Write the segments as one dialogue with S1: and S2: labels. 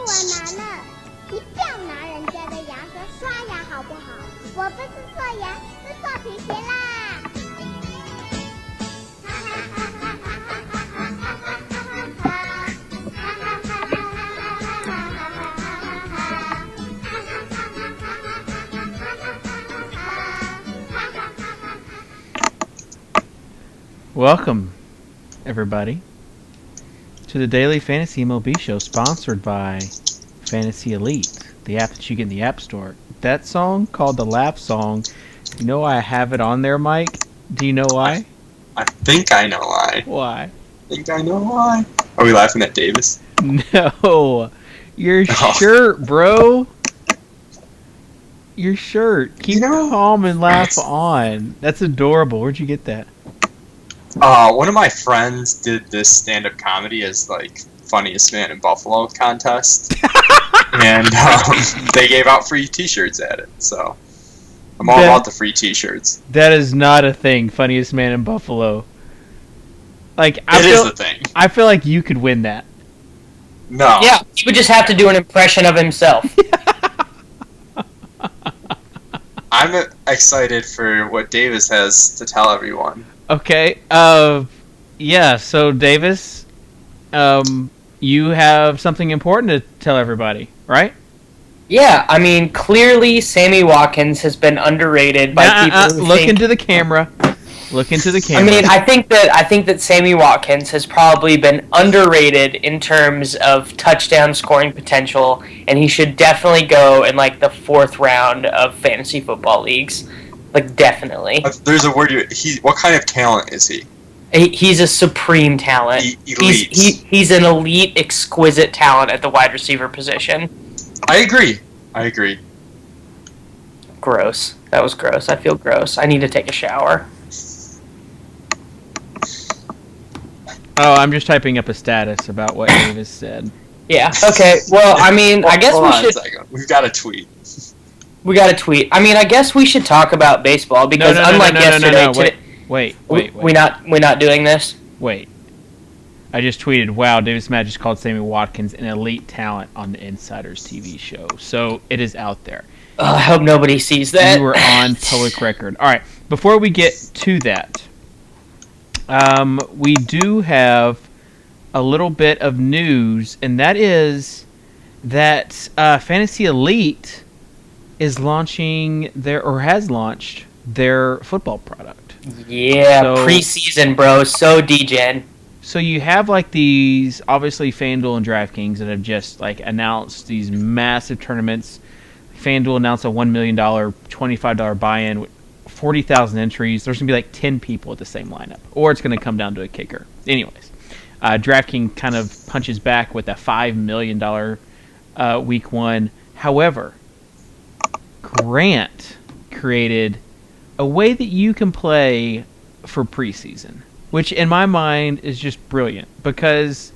S1: 我拿了，一定要拿人家的牙刷刷牙好不好？我不是做牙，是做皮鞋啦！哈哈哈哈哈哈哈哈哈哈
S2: ！Welcome, everybody, to the Daily Fantasy MLB Show, sponsored by FantasyElite, the app that you get in the App Store. That song, called the Laugh Song, you know why I have it on there, Mike? Do you know why?
S3: I think I know why.
S2: Why?
S3: I think I know why. Are we laughing at Davis?
S2: No. Your shirt, bro. Your shirt. Keep calm and laugh on. That's adorable. Where'd you get that?
S3: One of my friends did this stand-up comedy as, like, funniest man in Buffalo contest. And they gave out free t-shirts at it, so I'm all about the free t-shirts.
S2: That is not a thing, funniest man in Buffalo. Like,
S3: It is a thing.
S2: I feel like you could win that.
S3: No.
S4: Yeah, he would just have to do an impression of himself.
S3: I'm excited for what Davis has to tell everyone.
S2: Okay, yeah, so Davis, you have something important to tell everybody, right?
S4: Yeah, I mean, clearly Sammy Watkins has been underrated by people who
S2: look into the camera. Look into the camera.
S4: I mean, I think that Sammy Watkins has probably been underrated in terms of touchdown scoring potential, and he should definitely go in, like, the 4th round of fantasy football leagues. Like, definitely.
S3: There's a word. What kind of talent is he?
S4: He's a supreme talent.
S3: Elite.
S4: He's an elite, exquisite talent at the wide receiver position.
S3: I agree.
S4: Gross. That was gross. I feel gross. I need to take a shower.
S2: Oh, I'm just typing up a status about what Davis said.
S4: Yeah, okay. Well, I mean, I guess we should...
S3: We've got a tweet.
S4: We got a tweet. I mean, I guess we should talk about baseball because unlike yesterday...
S2: Wait.
S4: We not doing this?
S2: Wait. I just tweeted, wow, Davis Matt just called Sammy Watkins an elite talent on the InsidersTV show. So it is out there.
S4: I hope nobody sees that.
S2: You were on public record. All right, before we get to that, we do have a little bit of news, and that is that FantasyElite is launching has launched their football product.
S4: Yeah, preseason, bro. So degen.
S2: So you have like these, obviously FanDuel and DraftKings that have just like announced these massive tournaments. FanDuel announced a $1 million, $25 buy-in with 40,000 entries. There's going to be like 10 people at the same lineup, or it's going to come down to a kicker. Anyways, DraftKings kind of punches back with a $5 million week one. However, Grant created a way that you can play for preseason, which in my mind is just brilliant because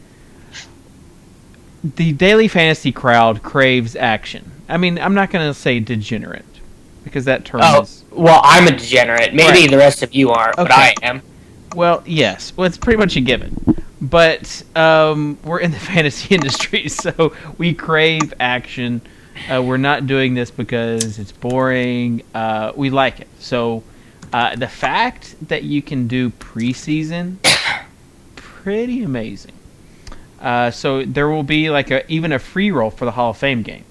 S2: the daily fantasy crowd craves action. I mean, I'm not going to say degenerate because that term is...
S4: Well, I'm a degenerate. Maybe the rest of you aren't, but I am.
S2: Well, yes. Well, it's pretty much a given. But we're in the fantasy industry, so we crave action. We're not doing this because it's boring. We like it. So the fact that you can do preseason, pretty amazing. So there will be like even a free roll for the Hall of Fame game.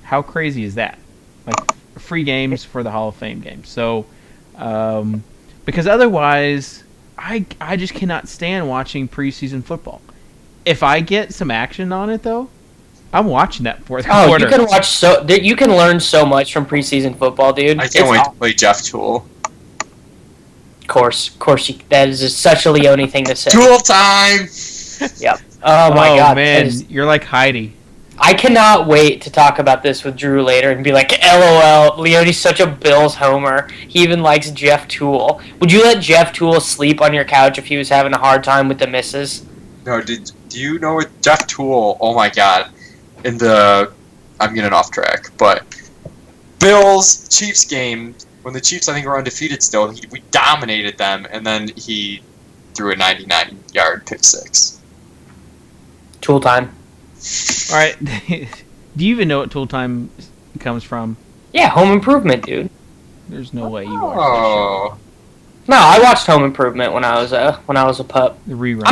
S2: How crazy is that? Like free games for the Hall of Fame game. So because otherwise, I just cannot stand watching preseason football. If I get some action on it though, I'm watching that fourth quarter.
S4: You can learn so much from preseason football, dude.
S3: I can't wait to play Jeff Toole.
S4: Of course, that is just such a Leone thing to say.
S3: Toole time.
S4: Yep. Oh my god,
S2: man, you're like Heidi.
S4: I cannot wait to talk about this with Drew later and be like, LOL, Leone's such a Bills homer. He even likes Jeff Toole. Would you let Jeff Toole sleep on your couch if he was having a hard time with the missus?
S3: No, do you know what Jeff Toole, oh my god, I'm getting off track, but Bills, Chiefs game, when the Chiefs, I think, were undefeated still, we dominated them, and then he threw a 99-yard pick six.
S4: Tool time.
S2: All right. Do you even know what Tool Time comes from?
S4: Yeah, Home Improvement, dude.
S2: There's no way you watched
S3: Oh.
S4: No, I watched Home Improvement when I was a pup.
S2: that show. The rerun.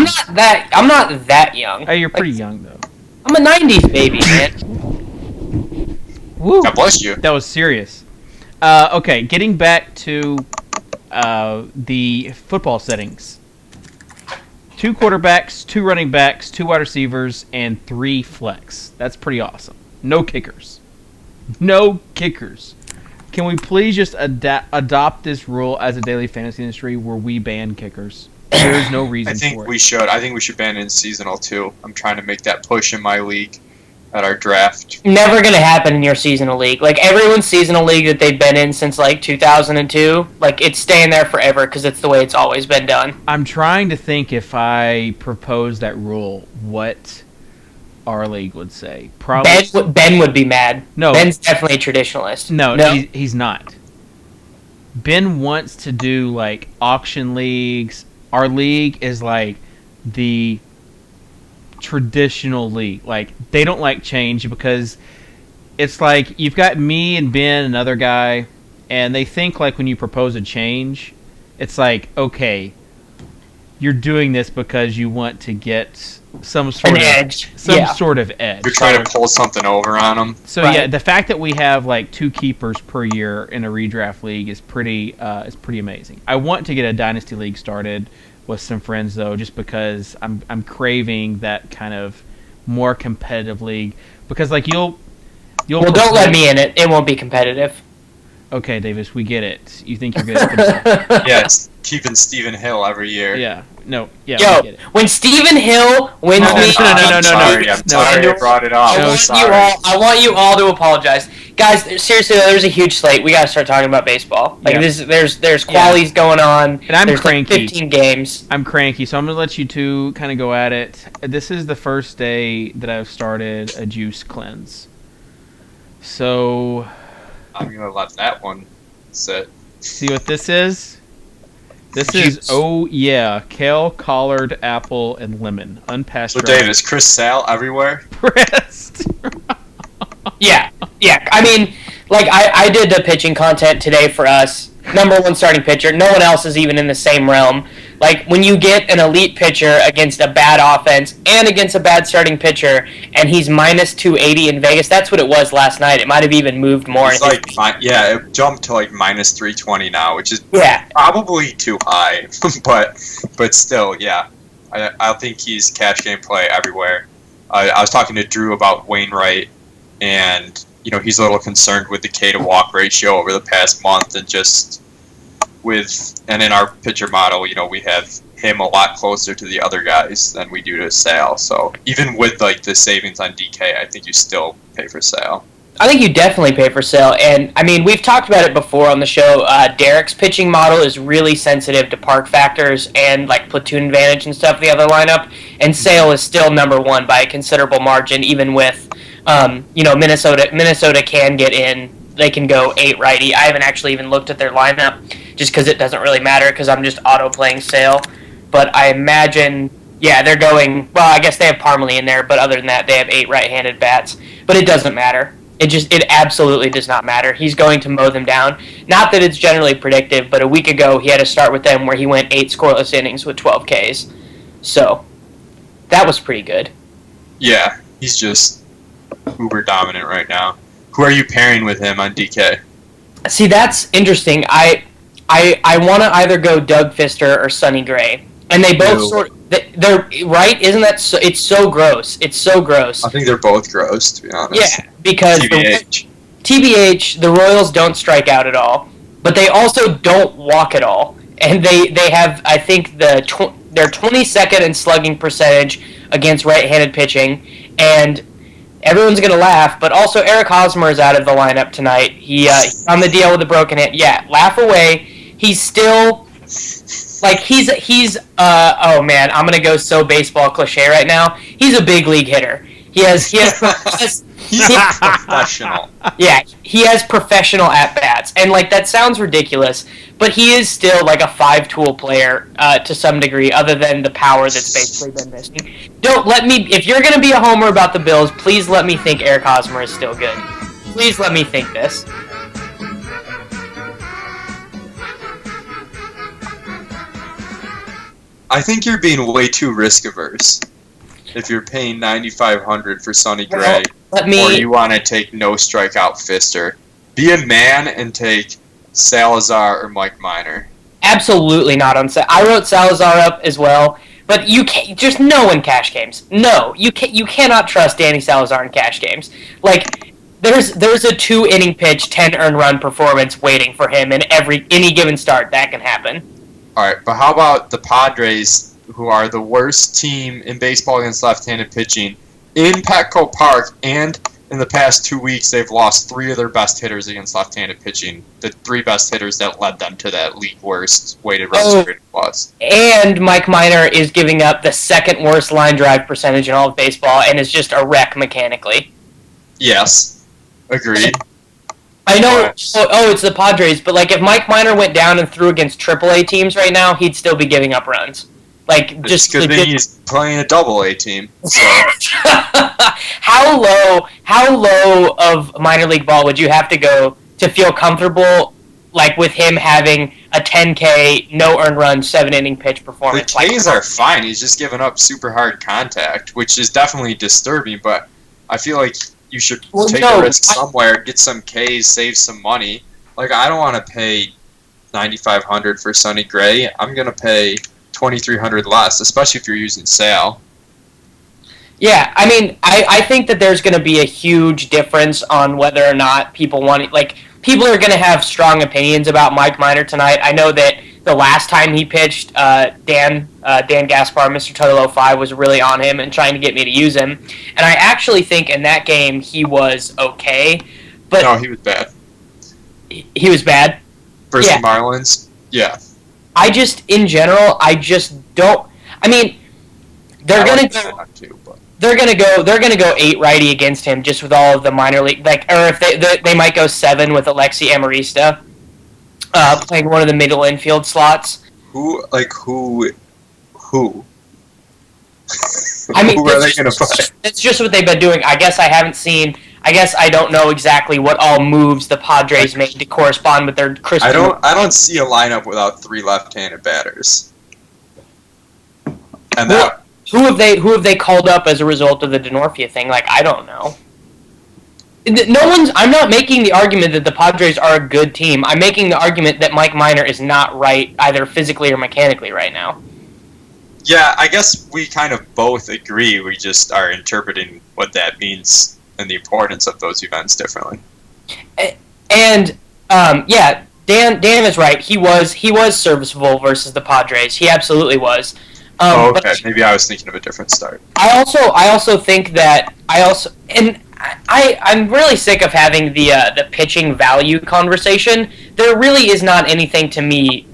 S4: I'm not that young.
S2: Oh, you're pretty young though.
S4: I'm a '90s baby, man.
S2: Woo.
S3: God bless you.
S2: That was serious. Okay, getting back to the football settings. 2 quarterbacks, 2 running backs, 2 wide receivers, and 3 flex. That's pretty awesome. No kickers. No kickers. Can we please just adopt this rule as a daily fantasy industry where we ban kickers? There's no reason
S3: I think
S2: for it.
S3: we should. I think we should ban in seasonal too. I'm trying to make that push in my league at our draft.
S4: Never gonna happen in your seasonal league. Like everyone's seasonal league that they've been in since like 2002, like it's staying there forever because it's the way it's always been done.
S2: I'm trying to think if I propose that rule, what our league would say. Probably
S4: Ben would be mad.
S2: No.
S4: Ben's definitely a traditionalist.
S2: No. He's not. Ben wants to do like auction leagues. Our league is like the traditional league. Like they don't like change because it's like you've got me and Ben, another guy, and they think like when you propose a change, it's like, okay, you're doing this because you want to get some sort of edge. Sort of edge.
S3: You're trying to pull something over on them.
S2: So right. Yeah, the fact that we have like 2 keepers per year in a redraft league is pretty amazing. I want to get a dynasty league started with some friends though, just because I'm craving that kind of more competitive league. Because like you'll
S4: well, don't let me in it. It won't be competitive.
S2: Okay, Davis, we get it. You think you're good at it.
S3: Yeah, it's keeping Stephen Hill every year.
S2: Yeah. No. Yeah.
S4: Yo,
S2: we get it.
S4: When Stephen Hill wins
S2: No.
S4: me,
S3: I'm sorry I brought it up.
S4: I want you all to apologize, guys. Seriously, there's a huge slate. We gotta start talking about baseball. Like there's qualies going on,
S2: and I'm
S4: there's
S2: cranky.
S4: Like 15 games.
S2: I'm cranky, so I'm gonna let you two kind of go at it. This is the first day that I've started a juice cleanse, so
S3: I'm gonna let that one sit.
S2: See what this is? This
S3: Juice.
S2: is, oh yeah, kale, collard, apple, and lemon. Unpasteurized.
S3: So, Dave, is Chris Sale everywhere?
S2: Pressed.
S4: Yeah. I mean, like, I did the pitching content today for us. Number 1 starting pitcher. No one else is even in the same realm. Like, when you get an elite pitcher against a bad offense and against a bad starting pitcher, and he's minus 280 in Vegas, that's what it was last night. It might have even moved more.
S3: It's like, it jumped to like minus 320 now, which is probably too high. but still, yeah. I think he's cash game play everywhere. I was talking to Drew about Wainwright, and he's a little concerned with the K to walk ratio over the past month, and in our pitcher model, we have him a lot closer to the other guys than we do to Sale. So even with like the savings on DK, I think you still pay for Sale.
S4: I think you definitely pay for Sale, and I mean we've talked about it before on the show. Derek's pitching model is really sensitive to park factors and like platoon advantage and stuff. The other lineup, and Sale is still number 1 by a considerable margin, even with Minnesota. Minnesota can get in. They can go 8 righty. I haven't actually even looked at their lineup just because it doesn't really matter because I'm just auto-playing Sale. But I imagine, they're going, well, I guess they have Parmalee in there, but other than that, they have 8 right-handed bats. But it doesn't matter. It absolutely does not matter. He's going to mow them down. Not that it's generally predictive, but a week ago he had a start with them where he went 8 scoreless innings with 12 Ks. So, that was pretty good.
S3: Yeah, he's just uber dominant right now. Who are you pairing with him on DK?
S4: See, that's interesting. I want to either go Doug Fister or Sonny Gray, and they both they're right. Isn't that so? It's so gross. It's so gross.
S3: I think they're both gross, to be honest.
S4: Yeah, because TBH, the Royals don't strike out at all, but they also don't walk at all, and they have I think their 22nd in slugging percentage against right-handed pitching, and everyone's going to laugh, but also Eric Hosmer is out of the lineup tonight. He's on the DL with a broken hip. Yeah, laugh away. He's still, like, oh man, I'm going to go so baseball cliche right now. He's a big league hitter. He has
S3: He's a professional.
S4: Yeah, he has professional at-bats. And, like, that sounds ridiculous, but he is still, like, a five-tool player to some degree, other than the power that's basically been missing. If you're going to be a homer about the Bills, please let me think Eric Hosmer is still good. Please let me think this.
S3: I think you're being way too risk-averse. If you're paying $9,500 for Sonny Gray, or you want to take no strikeout Fister, be a man and take Salazar or Mike Minor.
S4: Absolutely not on set. I wrote Salazar up as well, but you can't just no in cash games. No, you cannot trust Danny Salazar in cash games. Like there's a 2-inning pitch, 10 earned run performance waiting for him in any given start. That can happen.
S3: All right, but how about the Padres, who are the worst team in baseball against left-handed pitching in Petco Park, and in the past 2 weeks they've lost 3 of their best hitters against left-handed pitching, the 3 best hitters that led them to that league worst weighted runs created plus.
S4: And Mike Minor is giving up the second worst line drive percentage in all of baseball and is just a wreck mechanically.
S3: Yes, agreed.
S4: I know, it's the Padres, but like if Mike Minor went down and threw against AAA teams right now, he'd still be giving up runs. Like
S3: it's good that he's playing a Double-A team. So.
S4: How low of minor league ball would you have to go to feel comfortable, like with him having a 10K no earned run 7-inning pitch performance?
S3: The Ks are fine. He's just giving up super hard contact, which is definitely disturbing. But I feel like you should take a risk somewhere, get some Ks, save some money. Like I don't want to pay $9,500 for Sonny Gray. I'm gonna pay $2,300 less, especially if you're using Sal.
S4: Yeah, I mean, I think that there's going to be a huge difference on whether or not people want it. Like, people are going to have strong opinions about Mike Minor tonight. I know that the last time he pitched, Dan Gaspar, Mr. Total 05, was really on him and trying to get me to use him. And I actually think in that game he was okay. But
S3: no, he was bad.
S4: He was bad?
S3: Versus the Marlins? Yeah.
S4: In general, I just don't. I mean, they're gonna go 8 righty against him just with all of the minor league, like, or if they might go 7 with Alexi Amarista, playing one of the middle infield slots.
S3: Who?
S4: I mean,
S3: who are they gonna play?
S4: It's just what they've been doing. I guess I don't know exactly what all moves the Padres made to correspond with their Christian.
S3: I don't see a lineup without 3 left-handed batters. And
S4: who have they called up as a result of the Denorfia thing? Like, I don't know. I'm not making the argument that the Padres are a good team. I'm making the argument that Mike Minor is not right either physically or mechanically right now.
S3: Yeah, I guess we kind of both agree. We just are interpreting what that means and the importance of those events differently.
S4: And Dan is right. He was serviceable versus the Padres. He absolutely was.
S3: Okay, maybe I was thinking of a different start.
S4: I also think that I'm really sick of having the pitching value conversation. There really is not anything to me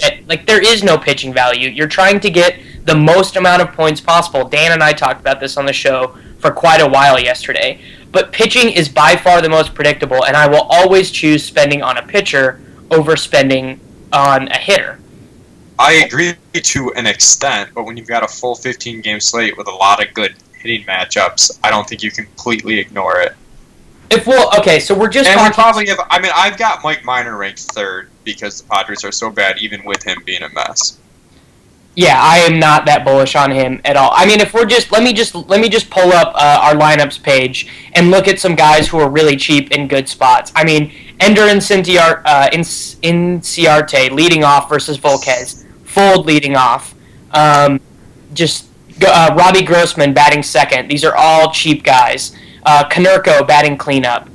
S4: there is no pitching value. You're trying to get the most amount of points possible. Dan and I talked about this on the show for quite a while yesterday. But pitching is by far the most predictable, and I will always choose spending on a pitcher over spending on a hitter.
S3: I agree to an extent, but when you've got a full 15-game slate with a lot of good hitting matchups, I don't think you completely ignore it.
S4: So we're just
S3: and we probably have. I mean, I've got Mike Minor ranked 3rd because the Padres are so bad, even with him being a mess.
S4: Yeah, I am not that bullish on him at all. I mean, if we're just let me just pull up our lineups page and look at some guys who are really cheap in good spots. I mean, Ender Inciarte leading off versus Volquez, Fold leading off. Robbie Grossman batting 2nd. These are all cheap guys. Konerko batting cleanup.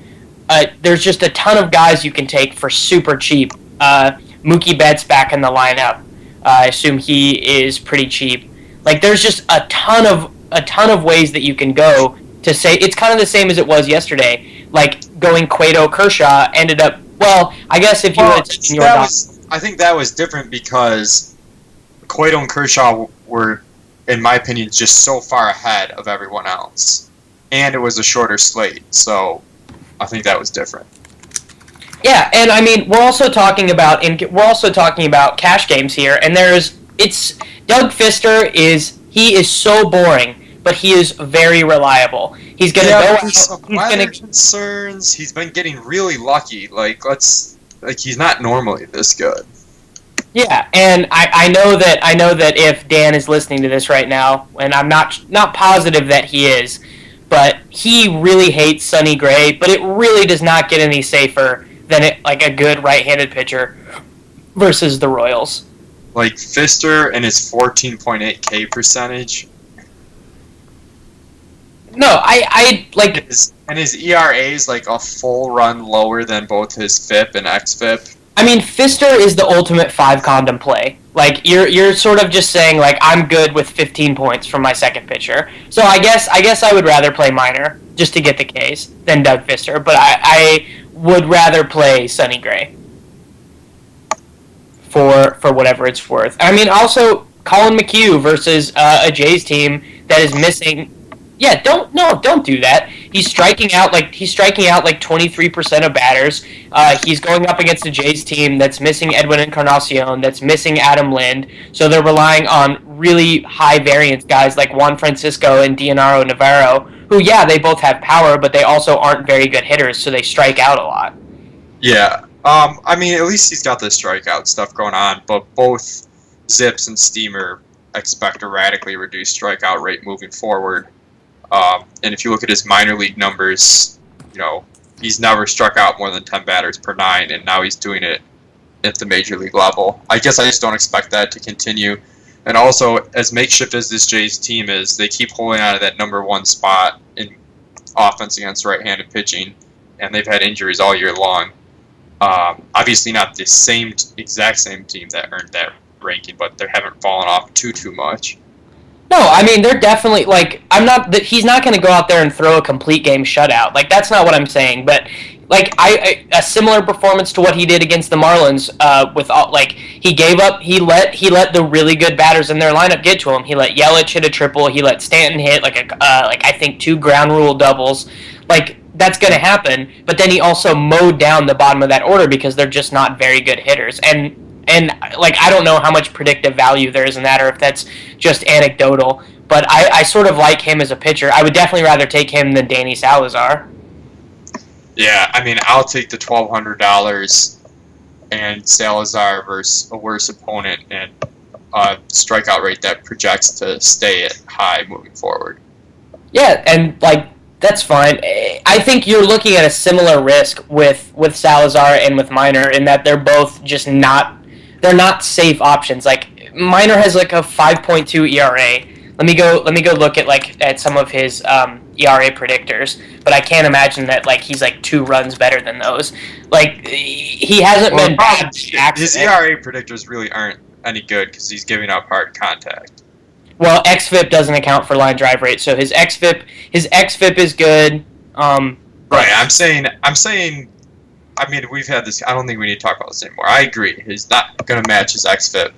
S4: There's just a ton of guys you can take for super cheap. Mookie Betts back in the lineup. I assume he is pretty cheap. Like, there's just a ton of ways that you can go to say it's kind of the same as it was yesterday. Like, going Cueto Kershaw ended up. Well, I guess if you would have taken your
S3: I think that was different because Cueto and Kershaw were, in my opinion, just so far ahead of everyone else, and it was a shorter slate. So I think that was different.
S4: Yeah, and I mean we're also talking about cash games here, and it's Doug Fister is so boring, but he is very reliable. He's gonna go out. He's gonna
S3: concerns. He's been getting really lucky. He's not normally this good.
S4: Yeah, and I know that if Dan is listening to this right now, and I'm not positive that he is, but he really hates Sonny Gray, but it really does not get any safer than a good right-handed pitcher versus the Royals.
S3: Like Fister and his 14.8 K percentage.
S4: No, I like
S3: his ERA is like a full run lower than both his FIP and xFIP.
S4: I mean, Fister is the ultimate 5-condom play. Like you're sort of just saying like I'm good with 15 points from my second pitcher. So I guess I would rather play Minor just to get the Ks than Doug Fister, but I would rather play Sonny Gray for whatever it's worth. I mean, also Colin McHugh versus a Jays team that is missing. Yeah, don't do that. He's striking out like 23% of batters. He's going up against a Jays team that's missing Edwin Encarnacion, that's missing Adam Lind. So they're relying on really high variance guys like Juan Francisco and Dionaro Navarro, who they both have power, but they also aren't very good hitters, so they strike out a lot.
S3: Yeah. I mean, at least he's got the strikeout stuff going on, but both Zips and Steamer expect a radically reduced strikeout rate moving forward. And if you look at his minor league numbers, he's never struck out more than 10 batters per 9, and now he's doing it at the major league level. I guess I just don't expect that to continue. And also, as makeshift as this Jays team is, they keep holding on to that number 1 spot in offense against right-handed pitching, and they've had injuries all year long. Obviously not the exact same team that earned that ranking, but they haven't fallen off too much.
S4: No, I mean they're definitely he's not going to go out there and throw a complete game shutout. Like that's not what I'm saying. But a similar performance to what he did against the Marlins. He let the really good batters in their lineup get to him. He let Yelich hit a triple. He let Stanton hit I think 2 ground rule doubles. That's going to happen. But then he also mowed down the bottom of that order because they're just not very good hitters. And I don't know how much predictive value there is in that, or if that's just anecdotal. But I sort of like him as a pitcher. I would definitely rather take him than Danny Salazar.
S3: Yeah, I mean, I'll take the $1,200 and Salazar versus a worse opponent and a strikeout rate that projects to stay at high moving forward.
S4: Yeah, and that's fine. I think you're looking at a similar risk with Salazar and with Minor in that they're both just not safe options. Minor has a 5.2 ERA. Let me go look at some of his ERA predictors, but I can't imagine that he's 2 runs better than those. He hasn't been bad.
S3: His ERA predictors really aren't any good because he's giving up hard contact.
S4: Well, xFIP doesn't account for line drive rate, so his xFIP is good.
S3: Right, I'm saying. I mean, we've had this. I don't think we need to talk about this anymore. I agree. He's not going to match his xFIP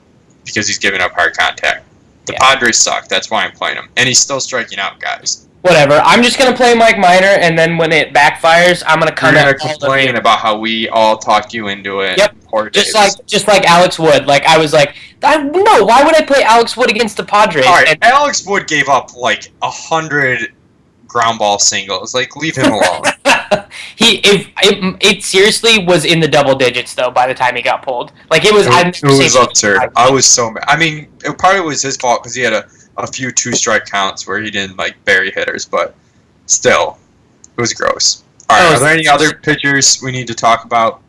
S3: because he's giving up hard contact. The Padres suck. That's why I'm playing him, and he's still striking out guys.
S4: Whatever. I'm just going to play Mike Minor, and then when it backfires, I'm going to come out.
S3: You're going to complain about how we all talked you into it.
S4: Yep.
S3: Poor
S4: just like Alex Wood. I was like, no. Why would I play Alex Wood against the Padres?
S3: All right. Alex Wood gave up 100 ground ball singles. Leave him alone.
S4: It seriously was in the double digits though by the time he got pulled. It was
S3: absurd. I was so mad. I mean, it probably was his fault because he had a few 2-strike counts where he didn't bury hitters, but still, it was gross. All right, are there any other pitchers we need to talk about?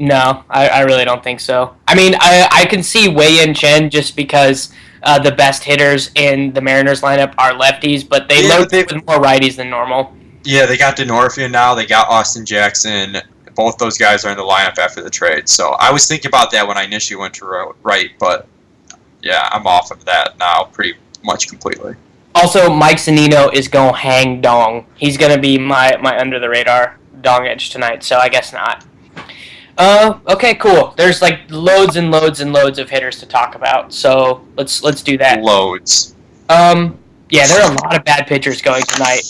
S4: No, I really don't think so. I mean, I can see Wei Yin Chen just because the best hitters in the Mariners lineup are lefties, but they load with more righties than normal. Yeah,
S3: they got DeNorfia now. They got Austin Jackson. Both those guys are in the lineup after the trade. So I was thinking about that when I initially went to right, but yeah, I'm off of that now pretty much completely.
S4: Also, Mike Zunino is going to hang dong. He's going to be my under-the-radar dong edge tonight, so I guess not. Okay, cool. There's loads and loads and loads of hitters to talk about, so let's do that.
S3: Loads.
S4: Yeah, there are a lot of bad pitchers going tonight.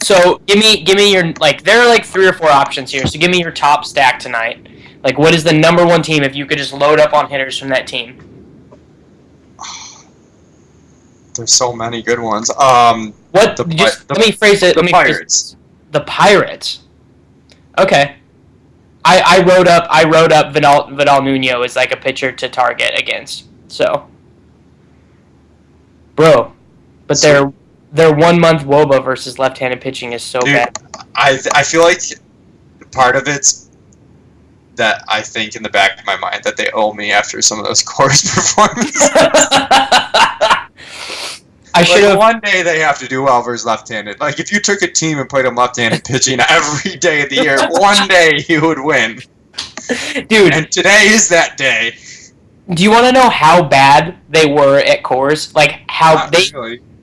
S4: So give me your there are like 3 or 4 options here. So give me your top stack tonight. Like, what is the number 1 team if you could just load up on hitters from that team?
S3: There's so many good ones.
S4: Let me phrase it.
S3: The Pirates.
S4: The Pirates. Okay. I wrote up Vidal Nuno as like a pitcher to target against. So, bro, but their 1 month WOBA versus left-handed pitching is so bad.
S3: I feel like part of it's that I think in the back of my mind that they owe me after some of those Coors performances.
S4: I should have.
S3: One day they have to do well versus left-handed. Like, if you took a team and played them left-handed pitching every day of the year, one day you would win.
S4: Dude.
S3: And today is that day.
S4: Do you want to know how bad they were at Coors? Like, how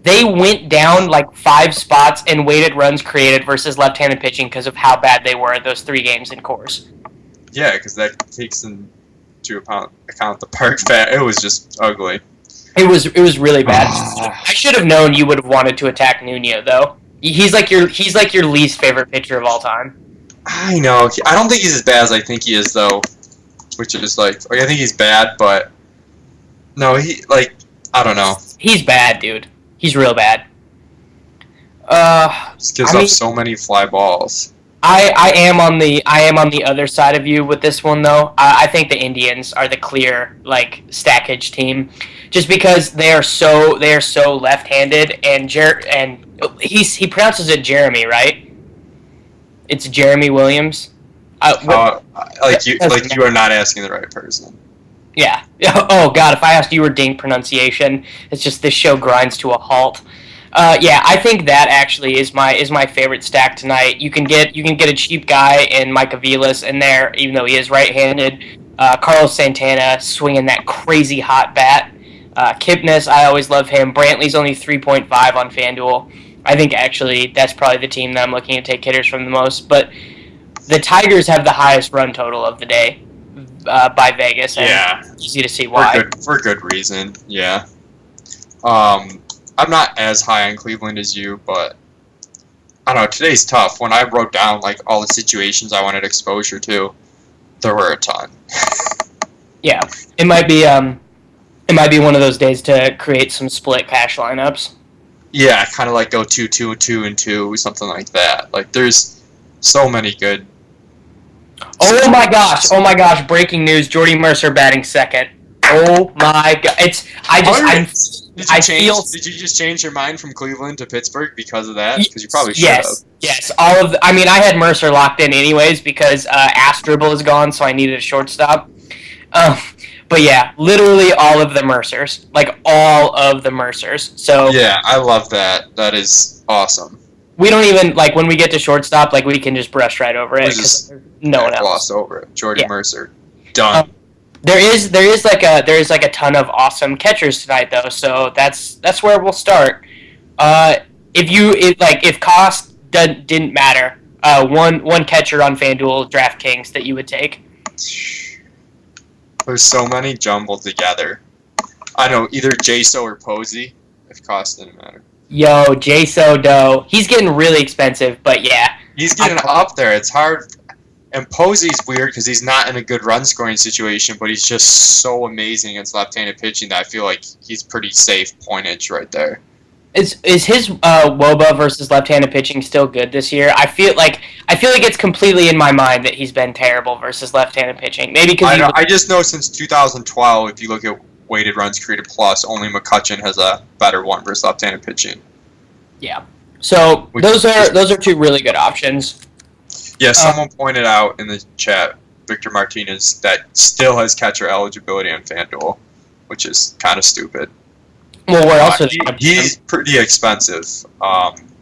S4: they went down like 5 spots in weighted runs created versus left-handed pitching because of how bad they were at those 3 games in Coors.
S3: Yeah, because that takes into account the park fat. It was just ugly.
S4: It was really bad. I should have known you would have wanted to attack Nuno, though. He's like your least favorite pitcher of all time.
S3: I know. I don't think he's as bad as I think he is, though. Which is like I think he's bad, but no, I don't know.
S4: He's bad, dude. He's real bad.
S3: Just gives up so many fly balls.
S4: I am on the other side of you with this one, though. I think the Indians are the clear stackage team, just because they are so left-handed, and he pronounces it Jeremy, right? It's Jeremy Williams.
S3: You are not asking the right person.
S4: Yeah. Oh God, if I asked you ding pronunciation, it's just this show grinds to a halt. Yeah, I think that actually is my favorite stack tonight. You can get a cheap guy in Mike Aviles in there, even though he is right-handed. Carlos Santana swinging that crazy hot bat. Kipnis, I always love him. Brantley's only 3.5 on FanDuel. I think actually that's probably the team that I'm looking to take hitters from the most. But the Tigers have the highest run total of the day by Vegas. And
S3: yeah,
S4: easy to see why.
S3: For good reason. Yeah. I'm not as high on Cleveland as you, but I don't know. Today's tough. When I wrote down all the situations I wanted exposure to, there were a ton.
S4: Yeah, it might be one of those days to create some split cash lineups.
S3: Yeah, kind of go 2, 2, 2, and 2, something like that. There's so many good.
S4: Oh my gosh! Breaking news: Jordy Mercer batting second. Oh my god!
S3: Did you just change your mind from Cleveland to Pittsburgh because of that? Because you probably should have.
S4: Yes. I had Mercer locked in anyways because Astribble is gone, so I needed a shortstop. But yeah, literally all of the Mercers, all of the Mercers. So
S3: yeah, I love that. That is awesome.
S4: We don't even when we get to shortstop, we can just brush right over it because no one else.
S3: Gloss over it. Jordy Mercer, done.
S4: There is a ton of awesome catchers tonight though, so that's where we'll start. If cost didn't matter, one catcher on FanDuel DraftKings that you would take.
S3: There's so many jumbled together. I know either Jaso or Posey. If cost didn't matter.
S4: Yo, Jaso Doe. He's getting really expensive, but yeah.
S3: He's getting up there. It's hard. And Posey's weird because he's not in a good run-scoring situation, but he's just so amazing against left-handed pitching that I feel like he's pretty safe pointage right there.
S4: Is his WOBA versus left-handed pitching still good this year? I feel like it's completely in my mind that he's been terrible versus left-handed pitching. Maybe because
S3: I just know since 2012, if you look at weighted runs created plus, only McCutchen has a better one versus left-handed pitching.
S4: Yeah. So those are 2 really good options.
S3: Yeah, someone pointed out in the chat, Victor Martinez, that still has catcher eligibility on FanDuel, which is kind of stupid.
S4: Well, where else
S3: he's pretty expensive,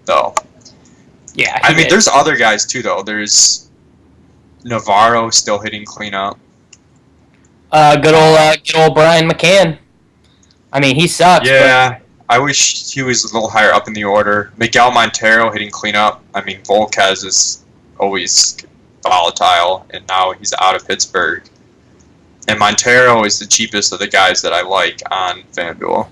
S3: though.
S4: Yeah,
S3: I mean, there's other guys too, though. There's Navarro still hitting cleanup.
S4: Good old Brian McCann. I mean, he sucks.
S3: Yeah, I wish he was a little higher up in the order. Miguel Montero hitting cleanup. I mean, Volquez is always volatile, and now he's out of Pittsburgh. And Montero is the cheapest of the guys that I like on FanDuel.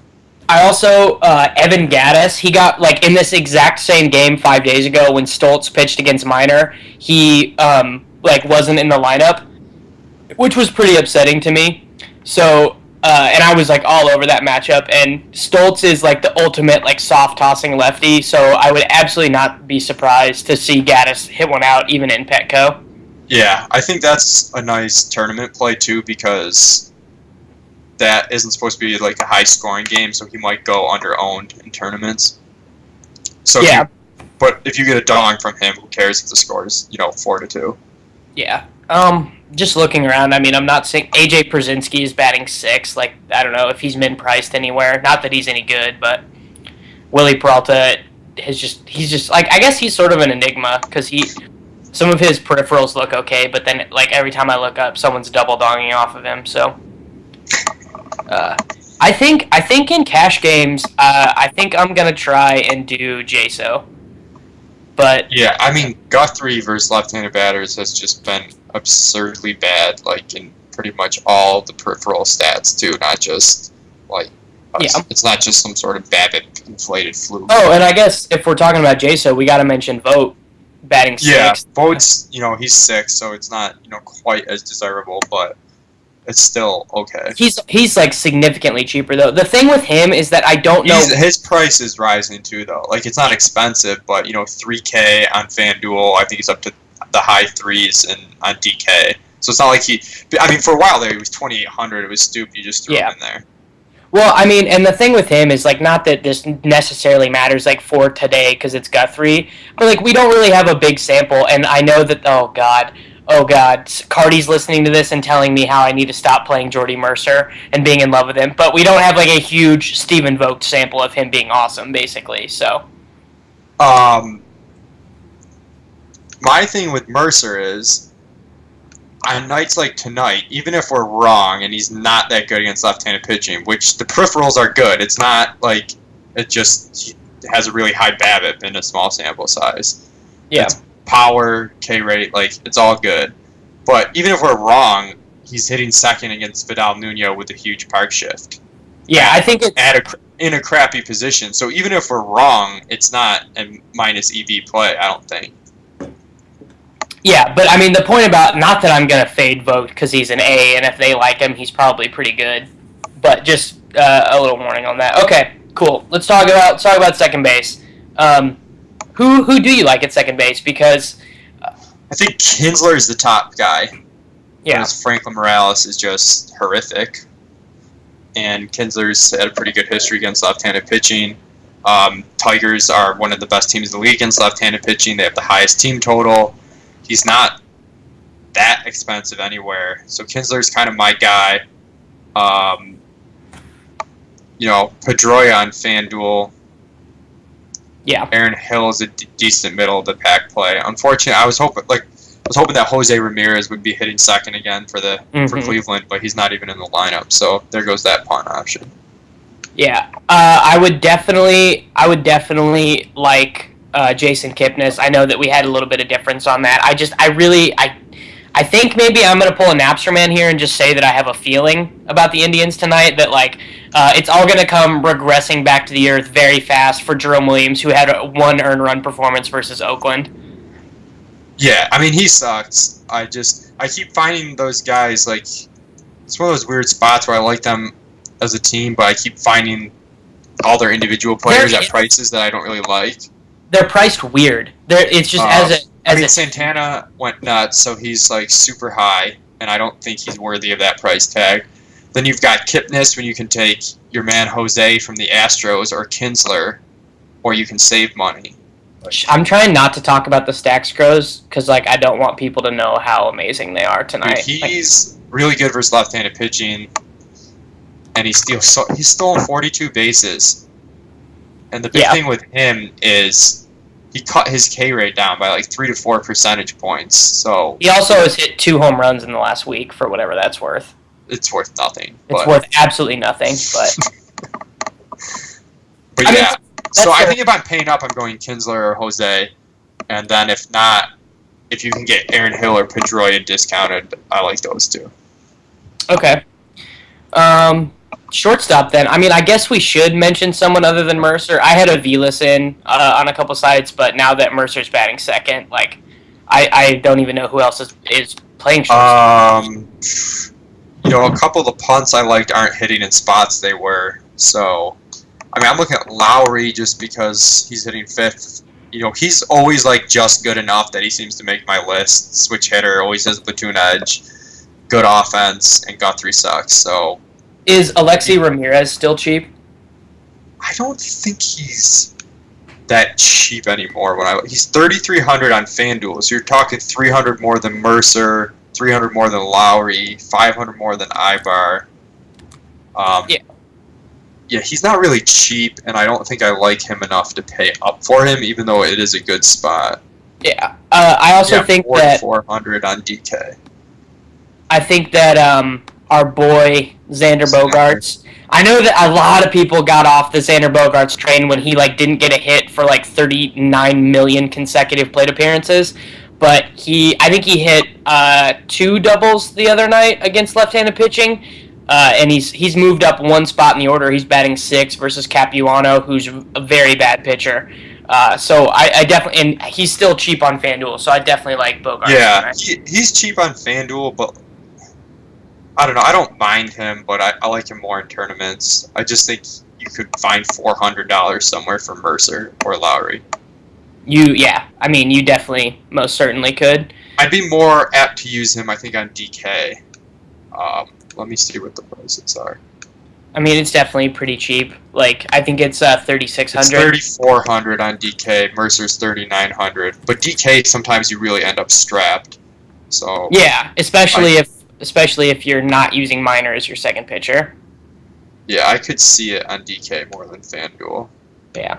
S4: I also Evan Gaddis. He got like in this exact same game 5 days ago when Stoltz pitched against Minor. He like wasn't in the lineup, which was pretty upsetting to me. So and I was like all over that matchup. And Stoltz is like the ultimate like soft tossing lefty. So I would absolutely not be surprised to see Gaddis hit one out even in Petco.
S3: Yeah, I think that's a nice tournament play too because that isn't supposed to be like a high scoring game, so he might go under-owned in tournaments. So
S4: yeah.
S3: But if you get a dong from him, who cares if the score is 4-2?
S4: Yeah. Just looking around, I mean, I'm not seeing AJ Przinsky is batting 6. Like, I don't know if he's min-priced anywhere. Not that he's any good, but Willie Peralta he's just like, I guess he's sort of an enigma because some of his peripherals look okay, but then like every time I look up, someone's double donging off of him. So, I think in cash games, I think I'm gonna try and do JSO. But
S3: yeah, I mean, Guthrie versus left-handed batters has just been absurdly bad, like in pretty much all the peripheral stats too, not just like it's not just some sort of Babbitt inflated fluke.
S4: Oh, and I guess if we're talking about JSO, we got to mention Vogt batting 6.
S3: Yeah, Vogt's he's 6, so it's not quite as desirable, but it's still okay.
S4: He's like significantly cheaper though. The thing with him is that I don't know.
S3: His price is rising too, though. Like it's not expensive, but $3K on FanDuel. I think he's up to the high 3s and on DK. So it's not like for a while there he was 2,800. It was stupid. You just threw him in there.
S4: Well, I mean, and the thing with him is like not that this necessarily matters like for today because it's Guthrie, but like we don't really have a big sample, and I know that oh god, Cardi's listening to this and telling me how I need to stop playing Jordy Mercer and being in love with him. But we don't have like a huge Stephen Vogt sample of him being awesome, basically. So,
S3: my thing with Mercer is, on nights like tonight, even if we're wrong and he's not that good against left-handed pitching, which the peripherals are good, it's not like it just has a really high BABIP in a small sample size.
S4: Yeah.
S3: It's power, K rate, like it's all good. But even if we're wrong, he's hitting second against Vidal Nuno with a huge park shift.
S4: Yeah, I think it's
S3: in a crappy position. So even if we're wrong, it's not a minus EV play, I don't think.
S4: Yeah, but I mean the point about not that I'm gonna fade Vogt because he's an A, and if they like him, he's probably pretty good. But just a little warning on that. Okay, cool. Let's talk about second base. Who do you like at second base? Because
S3: I think Kinsler is the top guy.
S4: Yeah.
S3: Because Franklin Morales is just horrific. And Kinsler's had a pretty good history against left-handed pitching. Tigers are one of the best teams in the league against left-handed pitching. They have the highest team total. He's not that expensive anywhere. So Kinsler's kind of my guy. Pedroia on FanDuel.
S4: Yeah.
S3: Aaron Hill is a decent middle of the pack play. Unfortunately, I was hoping that Jose Ramirez would be hitting second again for Cleveland, but he's not even in the lineup. So there goes that punt option. Yeah.
S4: I would definitely like Jason Kipnis. I know that we had a little bit of difference on that. I think maybe I'm going to pull a Napster man here and just say that I have a feeling about the Indians tonight that it's all going to come regressing back to the earth very fast for Jerome Williams, who had a 1 earned run performance versus Oakland.
S3: Yeah, I mean, he sucks. I keep finding those guys, like, it's one of those weird spots where I like them as a team, but I keep finding all their individual players at prices that I don't really like.
S4: They're priced weird. It's just
S3: Santana went nuts, so he's like super high, and I don't think he's worthy of that price tag. Then you've got Kipnis when you can take your man Jose from the Astros or Kinsler, or you can save money.
S4: I'm trying not to talk about the Stack Scros because I don't want people to know how amazing they are tonight.
S3: Dude, he's really good versus left-handed pitching, and he's stolen 42 bases. And the big thing with him is he cut his K rate down by 3 to 4 percentage points. So
S4: he also has hit 2 home runs in the last week for whatever that's worth.
S3: It's worth nothing.
S4: It's worth absolutely nothing, but
S3: yeah. So I think if I'm paying up, I'm going Kinsler or Jose, and then if not, if you can get Aaron Hill or Pedroia discounted, I like those two.
S4: Okay. Shortstop, then. I mean, I guess we should mention someone other than Mercer. I had Aviles in on a couple sites, but now that Mercer's batting second, like, I don't even know who else is playing shortstop.
S3: A couple of the punts I liked aren't hitting in spots they were. So, I mean, I'm looking at Lowry just because he's hitting fifth. He's always like just good enough that he seems to make my list. Switch hitter, always has a platoon edge, good offense, and Guthrie sucks. So,
S4: is Alexi Ramirez still cheap?
S3: I don't think he's that cheap anymore. He's 3,300 on FanDuel, so you're talking 300 more than Mercer, 300 more than Lowry, 500 more than Ibar. Yeah, he's not really cheap, and I don't think I like him enough to pay up for him, even though it is a good spot.
S4: Yeah, I also think that
S3: 400 on DK.
S4: I think that our boy Xander Bogaerts. I know that a lot of people got off the Xander Bogaerts train when he didn't get a hit for 39 million consecutive plate appearances, but I think he hit 2 doubles the other night against left-handed pitching. And he's moved up one spot in the order. He's batting 6 versus Capuano, who's a very bad pitcher. So I definitely, and he's still cheap on FanDuel, so I definitely like Bogaerts.
S3: Yeah, he's cheap on FanDuel, but I don't know. I don't mind him, but I like him more in tournaments. I just think you could find $400 somewhere for Mercer or Lowry. You
S4: definitely most certainly could.
S3: I'd be more apt to use him, I think, on DK. Let me see what the prices are.
S4: I mean, it's definitely pretty cheap. I think it's 3,600.
S3: It's 3,400 on DK. Mercer's 3,900. But DK, sometimes you really end up strapped. So
S4: yeah, especially if you're not using Minor as your second pitcher.
S3: Yeah, I could see it on DK more than FanDuel.
S4: Yeah.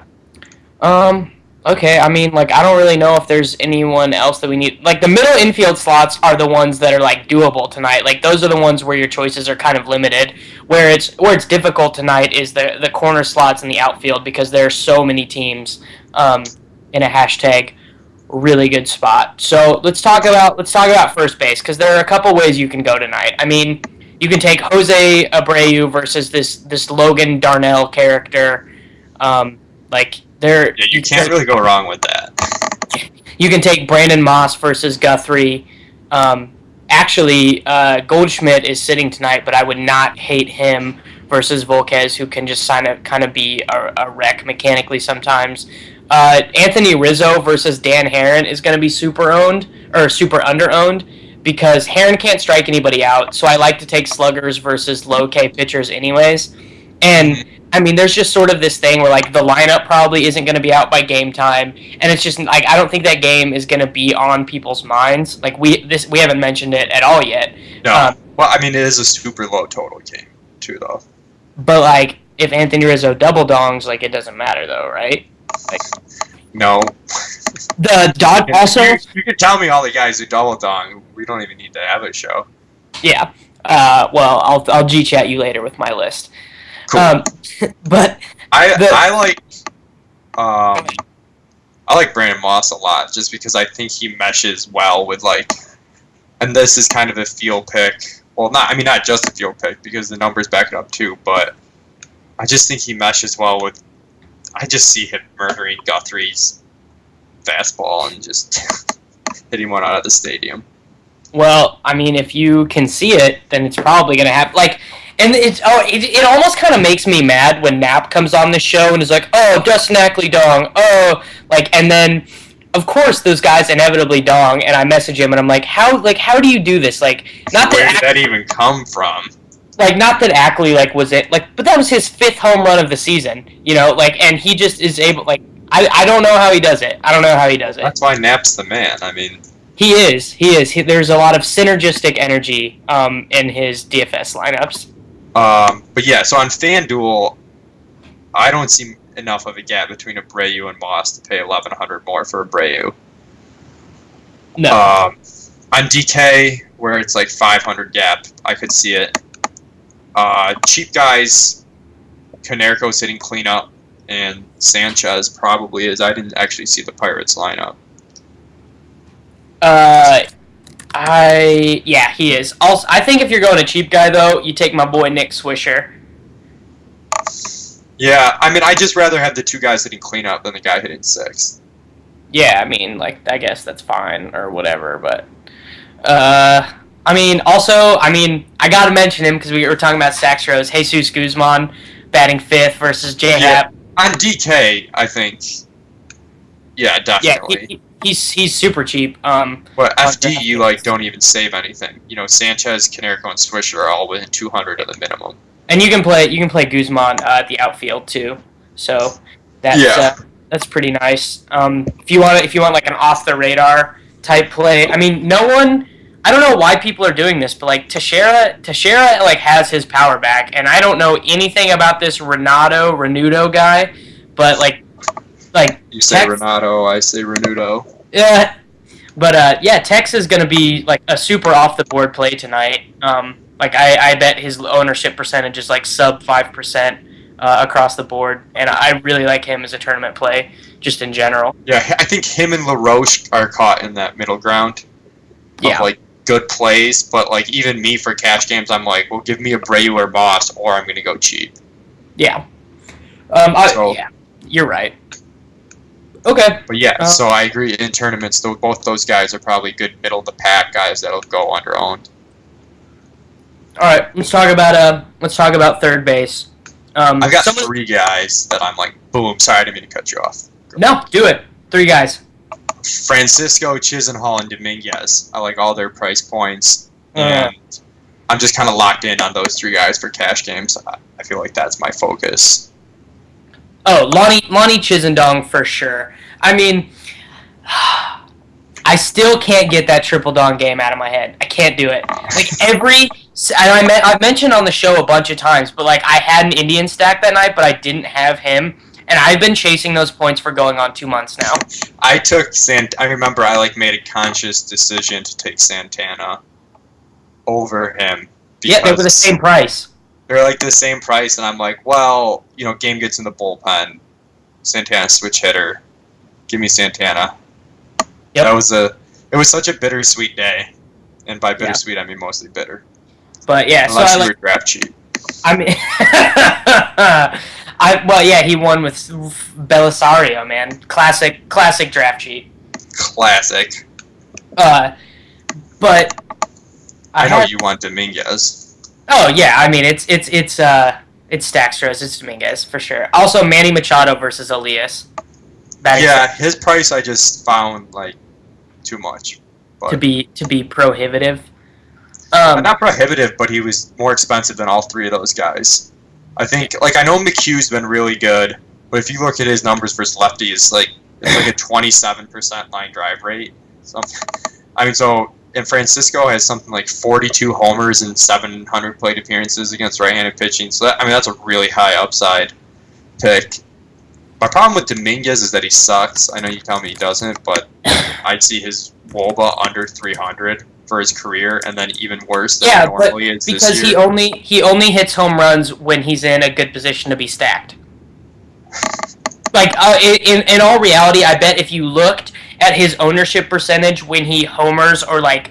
S4: Okay, I mean, I don't really know if there's anyone else that we need. The middle infield slots are the ones that are, doable tonight. Those are the ones where your choices are kind of limited. Where it's difficult tonight is the corner slots in the outfield because there are so many teams in a hashtag really good spot. So let's talk about first base because there are a couple ways you can go tonight. I mean, you can take Jose Abreu versus this Logan Darnell character.
S3: You can't really go wrong with that.
S4: You can take Brandon Moss versus Guthrie. Actually, Goldschmidt is sitting tonight, but I would not hate him versus Volquez, who can just kind of be a wreck mechanically sometimes. Anthony Rizzo versus Dan Herron is going to be super under-owned because Herron can't strike anybody out, so I like to take sluggers versus low-K pitchers anyways. And I mean, there's just sort of this thing where the lineup probably isn't going to be out by game time, and it's just I don't think that game is going to be on people's minds. We haven't mentioned it at all yet.
S3: No, well, I mean, it is a super low total game too, though.
S4: But if Anthony Rizzo double dongs, it doesn't matter though, right?
S3: No.
S4: The dog also.
S3: You can tell me all the guys who double dong. We don't even need to have a show.
S4: Yeah. Well, I'll G-chat you later with my list.
S3: Cool.
S4: But
S3: I like Brandon Moss a lot just because I think he meshes well with and this is kind of a field pick. Well, not just a field pick because the numbers back it up too, but I just think he meshes well with. I just see him murdering Guthrie's fastball and just hitting one out of the stadium.
S4: Well, I mean, if you can see it, then it's probably going to happen. And it almost kind of makes me mad when Knapp comes on the show and is like, oh, Dustin Ackley dong, oh, and then, of course, those guys inevitably dong, and I message him and I'm like, how do you do this? Not
S3: Where did that even come from?
S4: Not that Ackley, was it, but that was his 5th home run of the season, and he just is able, I don't know how he does it.
S3: That's why Knapp's the man, I mean.
S4: He is. There's a lot of synergistic energy in his DFS lineups.
S3: But yeah, so on FanDuel, I don't see enough of a gap between Abreu and Moss to pay $1,100 more for Abreu.
S4: No.
S3: On DK, where it's 500 gap, I could see it. Cheap guys, Canerco's hitting cleanup, and Sanchez probably is. I didn't actually see the Pirates lineup.
S4: Yeah, he is. Also, I think if you're going a cheap guy, though, you take my boy Nick Swisher.
S3: Yeah, I mean, I just rather have the two guys hitting cleanup than the guy hitting six.
S4: Yeah, I mean, like, I guess that's fine or whatever, but I mean, also, I mean, I gotta mention him because we were talking about Stacks Rose. Jesus Guzman batting fifth versus J Hap.
S3: On DK, I think. Yeah, definitely.
S4: Yeah, he's super cheap.
S3: But FD, you like don't even save anything. You know, Sanchez, Canerico, and Swisher are all within 200 of the minimum.
S4: And you can play Guzman at the outfield too. So that's pretty nice. If you want like an off the radar type play, I mean, no one. I don't know why people are doing this, but like Teixeira like has his power back, and I don't know anything about this Renudo guy, but like
S3: you say Renato, I say Renudo.
S4: Yeah, but Tex is gonna be like a super off the board play tonight. Like I bet his ownership percentage is like sub 5% across the board, and I really like him as a tournament play just in general.
S3: Yeah, I think him and LaRoche are caught in that middle ground of like good plays, but like even me for cash games, I'm like, well, give me a Breu or Moss, or I'm gonna go cheap.
S4: Yeah. Yeah, you're right. Okay.
S3: But yeah, so I agree. In tournaments, though, both those guys are probably good middle of the pack guys that'll go under owned.
S4: All right, let's talk about third base.
S3: I've got three guys that I'm like, boom. Sorry, I didn't mean to cut you off.
S4: No, do it. Three guys.
S3: Francisco, Chisenhall, and Dominguez. I like all their price points, and I'm just kind of locked in on those three guys for cash games. I feel like that's my focus.
S4: Oh, Lonnie Chisendong for sure. I mean, I still can't get that triple dong game out of my head. I can't do it. Like I've mentioned on the show a bunch of times, but like I had an Indian stack that night, but I didn't have him. And I've been chasing those points for going on 2 months now.
S3: I remember I like made a conscious decision to take Santana over him.
S4: Yeah, they were the same price.
S3: They're like the same price, and I'm like, well, you know, game gets in the bullpen. Santana switch hitter. Give me Santana.
S4: Yep.
S3: It was such a bittersweet day, and by bittersweet I mean mostly bitter.
S4: But yeah,
S3: unless
S4: so
S3: you were draft cheap.
S4: I mean, he won with Belisario, man. Classic draft cheat.
S3: Classic.
S4: But
S3: I know you want Dominguez.
S4: Oh yeah, I mean it's Stackstros, it's Dominguez for sure. Also Manny Machado versus Elias.
S3: His price I just found like too much. But
S4: to be prohibitive.
S3: Not prohibitive, but he was more expensive than all three of those guys. I think, like, I know McHugh's been really good, but if you look at his numbers versus lefties, it's like a 27% line drive rate. And Francisco has something like 42 homers and 700 plate appearances against right-handed pitching. So that's a really high upside pick. My problem with Dominguez is that he sucks. I know you tell me he doesn't, but I'd see his WOBA under 300 for his career, and then even worse than it normally is this year.
S4: Because he only hits home runs when he's in a good position to be stacked. Like in all reality, I bet if you looked at his ownership percentage when he homers or like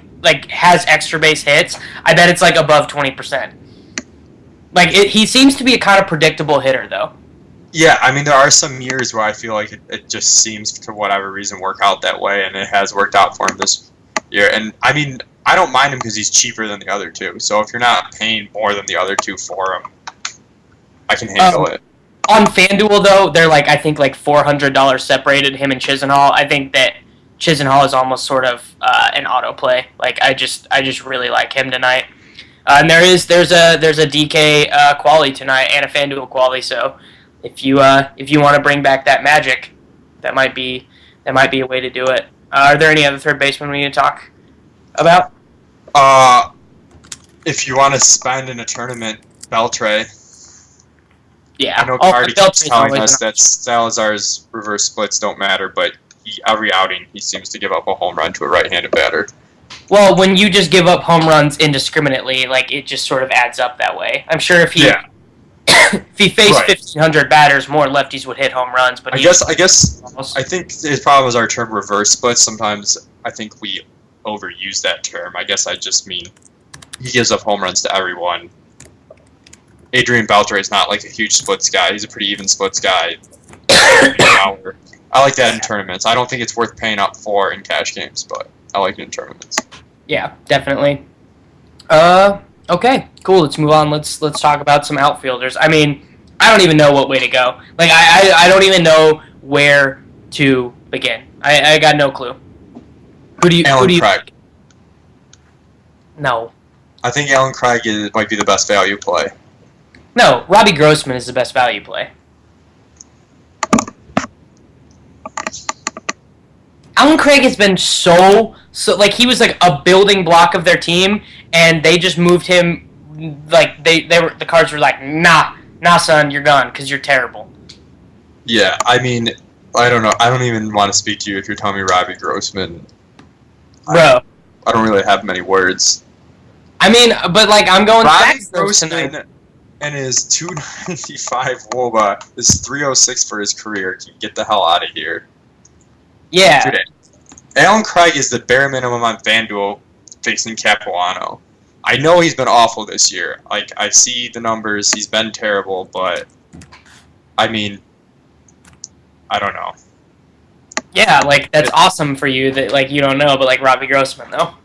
S4: has extra base hits, I bet it's like above 20%. Like he seems to be a kind of predictable hitter though.
S3: Yeah, I mean there are some years where I feel like it just seems for whatever reason work out that way, and it has worked out for him this year. And I mean I don't mind him because he's cheaper than the other two. So if you're not paying more than the other two for him, I can handle it.
S4: On FanDuel though, they're like I think like $400 separated him and Chisenhall. I think that Chisenhall is almost sort of an autoplay. Like I just really like him tonight. And there's a DK quality tonight and a FanDuel quality. So if you want to bring back that magic, that might be a way to do it. Are there any other third basemen we need to talk about?
S3: If you want to spend in a tournament, Beltre.
S4: Yeah,
S3: I know Cardi keeps telling us that Salazar's reverse splits don't matter, but every outing he seems to give up a home run to a right-handed batter.
S4: Well, when you just give up home runs indiscriminately, like it just sort of adds up that way. I'm sure if he faced 1,500 batters, more lefties would hit home runs. But
S3: I think his problem is our term reverse splits. Sometimes I think we overuse that term. I guess I just mean he gives up home runs to everyone Adrian Beltre is not like a huge splits guy. He's a pretty even splits guy. I like that in tournaments. I don't think it's worth paying up for in cash games, but I like it in tournaments.
S4: Yeah, definitely. Okay, cool. Let's move on. Let's talk about some outfielders. I mean, I don't even know what way to go. Like, I don't even know where to begin. I got no clue. Who do you?
S3: Craig.
S4: No.
S3: I think Alan Craig might be the best value play.
S4: No, Robbie Grossman is the best value play. Alan Craig has been so like he was like a building block of their team, and they just moved him. Like the Cards were like, nah, son, you're gone because you're terrible.
S3: Yeah, I mean, I don't know. I don't even want to speak to you if you're telling me Robbie Grossman.
S4: Bro,
S3: I don't really have many words.
S4: I mean, but like I'm going
S3: Robbie
S4: back
S3: Grossman and his 295 WOBA is 306 for his career. Can you get the hell out of here?
S4: Yeah.
S3: Dude, Alan Craig is the bare minimum on FanDuel facing Capuano. I know he's been awful this year. Like, I see the numbers. He's been terrible, but I mean, I don't know.
S4: Yeah, like that's awesome for you that like you don't know, but like Robbie Grossman though.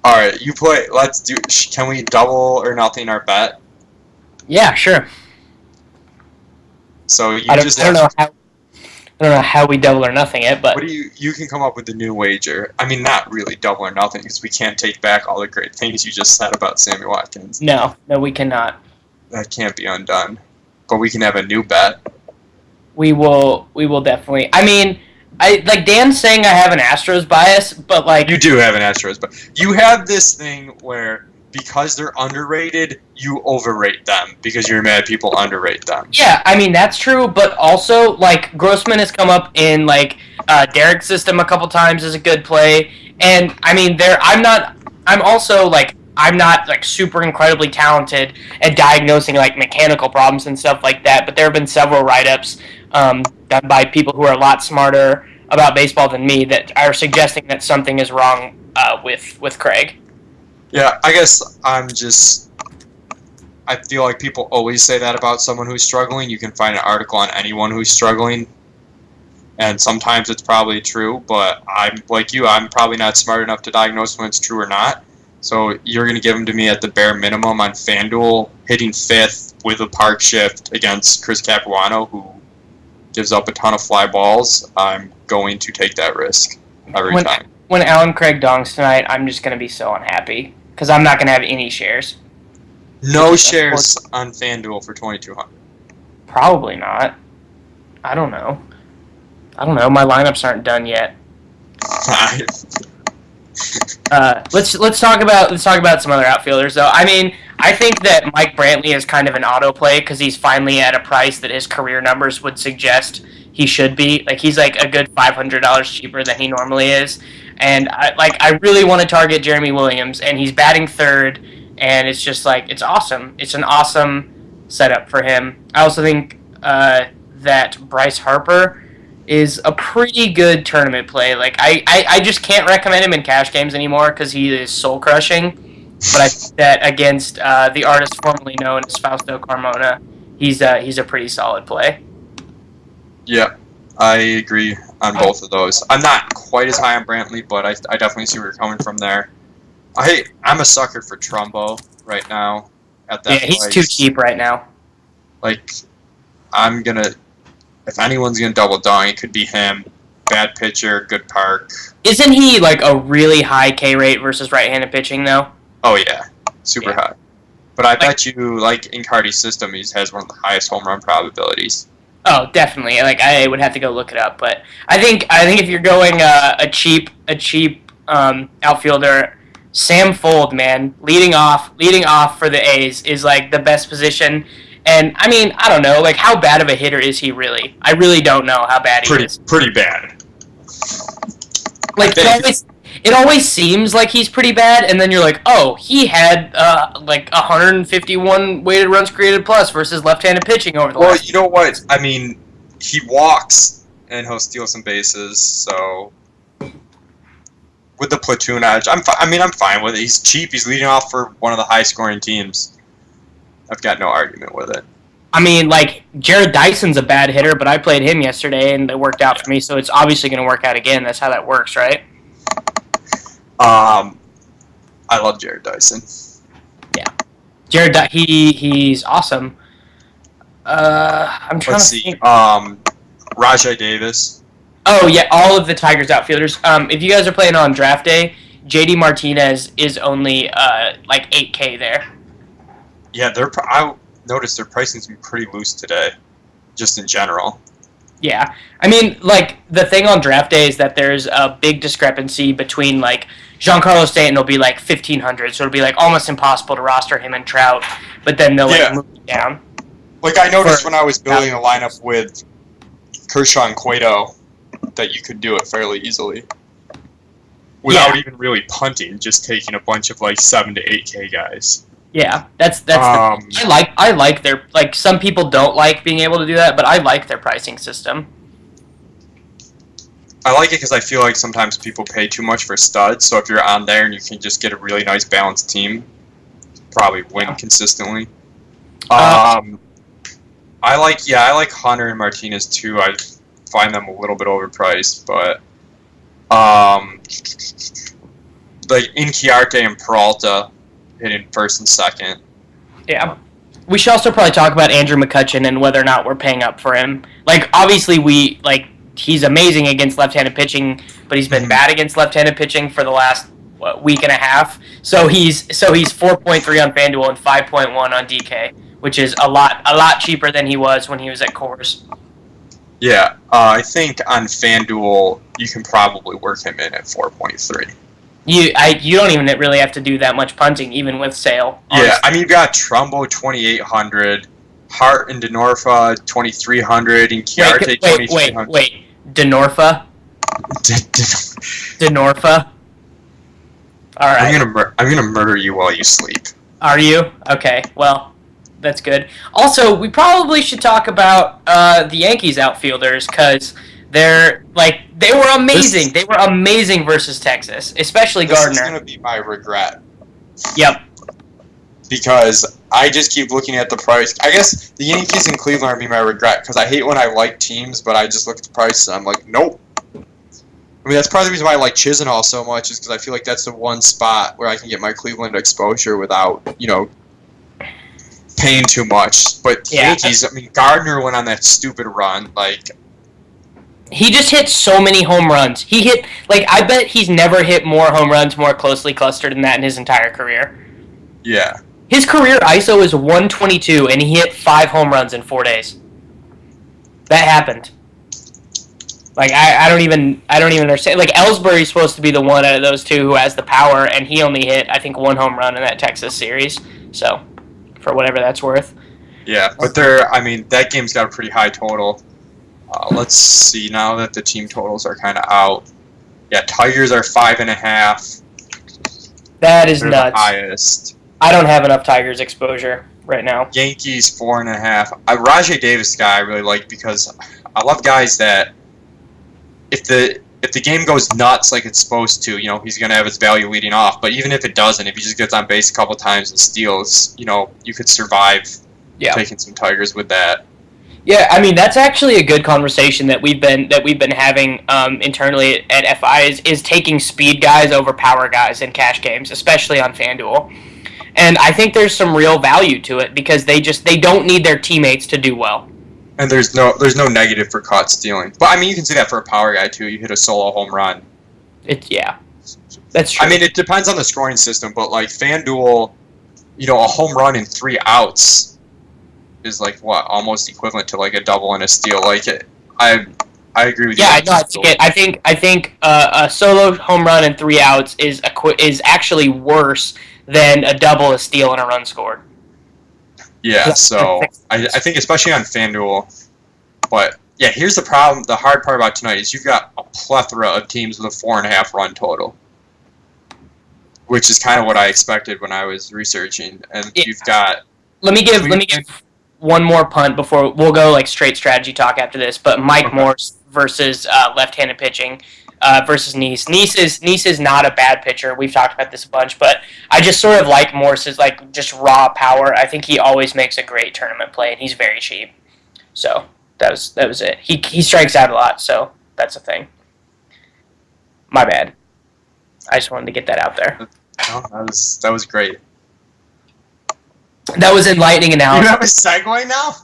S3: All right, you play. Let's do. Can we double or nothing our bet?
S4: Yeah, sure.
S3: So you
S4: I don't know how we double or nothing it, but
S3: what do you can come up with a new wager? I mean, not really double or nothing because we can't take back all the great things you just said about Sammy Watkins.
S4: No, we cannot.
S3: That can't be undone. But we can have a new bet.
S4: We will definitely. I mean, I like Dan's saying I have an Astros bias, but like
S3: You do have an Astros, but you have this thing where because they're underrated, you overrate them because you're mad people underrate them.
S4: yeah, I mean that's true, but also like Grossman has come up in like Derek's system a couple times as a good play, and I mean I'm not like super incredibly talented at diagnosing like mechanical problems and stuff like that, but there have been several write-ups done by people who are a lot smarter about baseball than me that are suggesting that something is wrong with Craig.
S3: Yeah, I guess I feel like people always say that about someone who's struggling. You can find an article on anyone who's struggling, and sometimes it's probably true, but I'm like you, I'm probably not smart enough to diagnose when it's true or not. So you're going to give them to me at the bare minimum on FanDuel, hitting fifth with a park shift against Chris Capuano, who gives up a ton of fly balls. I'm going to take that risk every time.
S4: When Alan Craig dongs tonight, I'm just going to be so unhappy because I'm not going to have any shares.
S3: No shares on FanDuel for 2,200.
S4: Probably not. I don't know. My lineups aren't done yet. Let's talk about some other outfielders though. I mean, I think that Mike Brantley is kind of an auto play because he's finally at a price that his career numbers would suggest he should be. Like he's like a good $500 cheaper than he normally is, and I really want to target Jeremy Williams, and he's batting third, and it's just like it's awesome. It's an awesome setup for him. I also think that Bryce Harper is a pretty good tournament play. Like I just can't recommend him in cash games anymore because he is soul crushing. But I think that against the artist formerly known as Fausto Carmona, he's a pretty solid play.
S3: Yeah, I agree on both of those. I'm not quite as high on Brantley, but I definitely see where you're coming from there. I'm a sucker for Trumbo right now at that
S4: he's
S3: price.
S4: too cheap right now.
S3: Like, if anyone's gonna double dong, it could be him. Bad pitcher, good park.
S4: Isn't he like a really high K rate versus right-handed pitching though?
S3: Oh yeah, super high. But I bet you, like in Cardi's system, he has one of the highest home run probabilities.
S4: Oh, definitely. Like I would have to go look it up, but I think if you're going a cheap outfielder, Sam Fold, man, leading off for the A's is like the best position. And I mean, I don't know, like how bad of a hitter is he really? I really don't know how bad he is.
S3: Pretty bad.
S4: Like it always seems like he's pretty bad, and then you're like, oh, he had like 151 weighted runs created plus versus left-handed pitching over the last.
S3: Well, you know what? I mean, he walks and he'll steal some bases. So with the platoon edge, I'm fine with it. He's cheap. He's leading off for one of the high-scoring teams. I've got no argument with it.
S4: I mean, like, Jared Dyson's a bad hitter, but I played him yesterday, and it worked out for me, so it's obviously going to work out again. That's how that works, right?
S3: I love Jared Dyson.
S4: Yeah. He's awesome. I'm trying to think.
S3: Rajai Davis.
S4: Oh, yeah, all of the Tigers outfielders. If you guys are playing on draft day, JD Martinez is only, like, 8K there.
S3: Yeah, I noticed their pricing's been pretty loose today, just in general.
S4: Yeah. I mean, like, the thing on draft day is that there's a big discrepancy between, like, Giancarlo Stanton will be, like, 1,500, so it'll be, like, almost impossible to roster him and Trout, but then they'll, like, move it down.
S3: Like, I noticed when I was building a lineup with Kershaw and Cueto that you could do it fairly easily. Without even really punting, just taking a bunch of, like, 7 to 8K guys.
S4: Yeah, I like their, like, some people don't like being able to do that, but I like their pricing system.
S3: I like it because I feel like sometimes people pay too much for studs, so if you're on there and you can just get a really nice balanced team, probably win consistently. I like Hunter and Martinez too. I find them a little bit overpriced, but like Inciarte and Peralta hitting first and second.
S4: Yeah. We should also probably talk about Andrew McCutchen and whether or not we're paying up for him. Like, obviously he's amazing against left-handed pitching, but he's been bad against left-handed pitching for the last week and a half. So he's 4.3 on FanDuel and 5.1 on DK, which is a lot cheaper than he was when he was at Coors.
S3: Yeah, I think on FanDuel you can probably work him in at 4.3.
S4: You don't even really have to do that much punting, even with Sale. Honestly.
S3: Yeah, I mean, you've got Trumbo 2,800, Hart and DeNorfa 2,300, and Chiarte 2,300.
S4: Wait, DeNorfa? DeNorfa? All right.
S3: I'm gonna murder you while you sleep.
S4: Are you? Okay, well, that's good. Also, we probably should talk about the Yankees outfielders, because they were amazing. They were amazing versus Texas, especially Gardner.
S3: This is going to be my regret.
S4: Yep.
S3: Because I just keep looking at the price. I guess the Yankees and Cleveland are be my regret, because I hate when I like teams, but I just look at the price and I'm like, nope. I mean, that's part of the reason why I like Chisenhall so much, is because I feel like that's the one spot where I can get my Cleveland exposure without, paying too much. But Yankees, I mean, Gardner went on that stupid run,
S4: He just hit so many home runs. He hit, I bet he's never hit more home runs more closely clustered than that in his entire career.
S3: Yeah.
S4: His career ISO is 122, and he hit 5 home runs in 4 days. That happened. I don't even understand. Ellsbury's supposed to be the one out of those two who has the power, and he only hit, I think, 1 home run in that Texas series. So, for whatever that's worth.
S3: Yeah, but that game's got a pretty high total. Let's see, now that the team totals are kind of out. Yeah, Tigers are 5.5.
S4: That is
S3: They're
S4: nuts.
S3: The highest.
S4: I don't have enough Tigers exposure right now.
S3: Yankees 4.5. Rajai Davis guy I really like, because I love guys that if the game goes nuts like it's supposed to, he's going to have his value leading off. But even if it doesn't, if he just gets on base a couple times and steals, you could survive taking some Tigers with that.
S4: Yeah, I mean, that's actually a good conversation that we've been having internally at FI is taking speed guys over power guys in cash games, especially on FanDuel. And I think there's some real value to it, because they don't need their teammates to do well.
S3: And there's no negative for caught stealing. But I mean, you can see that for a power guy too. You hit a solo home run.
S4: That's true.
S3: I mean, it depends on the scoring system, but FanDuel, a home run in 3 outs is almost equivalent to a double and a steal. I agree with you.
S4: Yeah, no, I think a solo home run in 3 outs is actually worse than a double, a steal, and a run scored.
S3: Yeah, so I think especially on FanDuel. But yeah, here's the problem. The hard part about tonight is you've got a plethora of teams with a 4.5 run total, which is kind of what I expected when I was researching. And you've got. Let me give
S4: one more punt before we'll go straight strategy talk after this. But Mike Morse versus left-handed pitching. versus Nice. Nice is not a bad pitcher. We've talked about this a bunch, but I just sort of like Morse's like just raw power. I think he always makes a great tournament play, and he's very cheap. So that was it. He strikes out a lot, so that's a thing. My bad. I just wanted to get that out there.
S3: Oh, that was great.
S4: That was enlightening analysis.
S3: You have a segue now?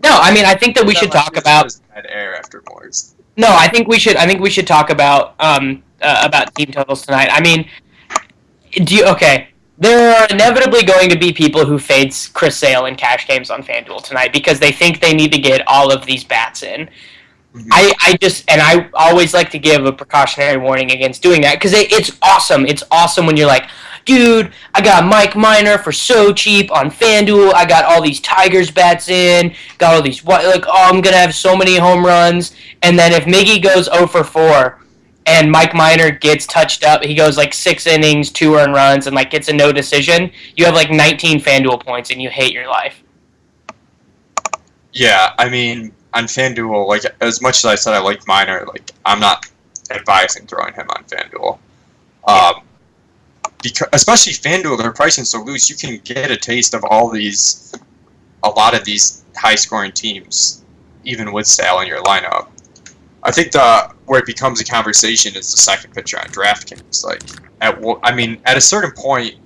S4: No, I mean I think that we should talk about.
S3: Had air after Moore's.
S4: No, I think we should talk about team totals tonight. I mean, okay? There are inevitably going to be people who fade Chris Sale in cash games on FanDuel tonight because they think they need to get all of these bats in. Mm-hmm. I always like to give a precautionary warning against doing that because it's awesome. It's awesome when you're like, dude, I got Mike Minor for so cheap on FanDuel. I got all these Tigers bats in. Got all these I'm gonna have so many home runs. And then if Miggy goes 0 for 4 and Mike Minor gets touched up, he goes like 6 innings, 2 earned runs, and like gets a no decision. You have like 19 FanDuel points, and you hate your life.
S3: Yeah, I mean, on FanDuel, like as much as I said I like Minor, like I'm not advising throwing him on FanDuel. Because especially FanDuel, their pricing so loose, you can get a taste of a lot of these high-scoring teams, even with Sale in your lineup. I think where it becomes a conversation is the second pitcher on DraftKings. Like, at a certain point,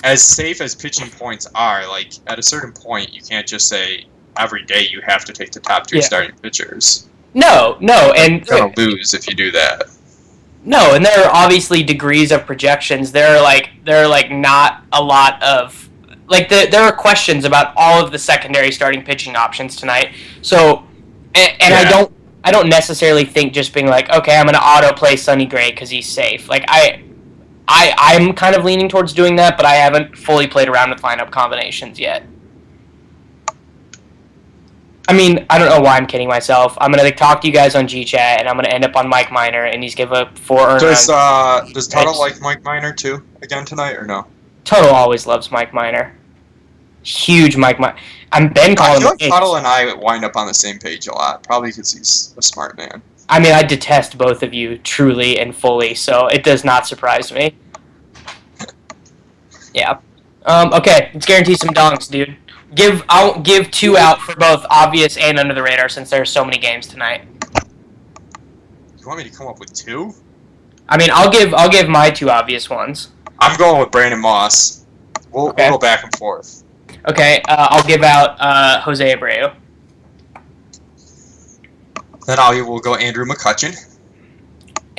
S3: as safe as pitching points are, like at a certain point, you can't just say every day you have to take the top 2 starting pitchers.
S4: No, and
S3: you're gonna lose if you do that.
S4: No, and there are obviously degrees of projections. There are not a lot of there are questions about all of the secondary starting pitching options tonight. So, and I don't necessarily think just being like, okay, I'm gonna auto play Sonny Gray because he's safe. Like I'm kind of leaning towards doing that, but I haven't fully played around with lineup combinations yet. I mean, I don't know why I'm kidding myself. I'm going to talk to you guys on G-Chat, and I'm going to end up on Mike Minor, and he's give a 4 earned runs.
S3: Does Tuttle like Mike Minor, too, again tonight, or no?
S4: Tuttle always loves Mike Minor. Huge Mike Minor. I'm Ben calling
S3: I feel like Tuttle and I wind up on the same page a lot, probably because he's a smart man.
S4: I mean, I detest both of you truly and fully, so it does not surprise me. Yeah. Okay, let's guarantee some donks, dude. I'll give 2 out for both obvious and under the radar since there are so many games tonight.
S3: You want me to come up with 2?
S4: I mean, I'll give my 2 obvious ones.
S3: I'm going with Brandon Moss. We'll go back and forth.
S4: Okay, I'll give out Jose Abreu.
S3: Then we'll go Andrew McCutchen.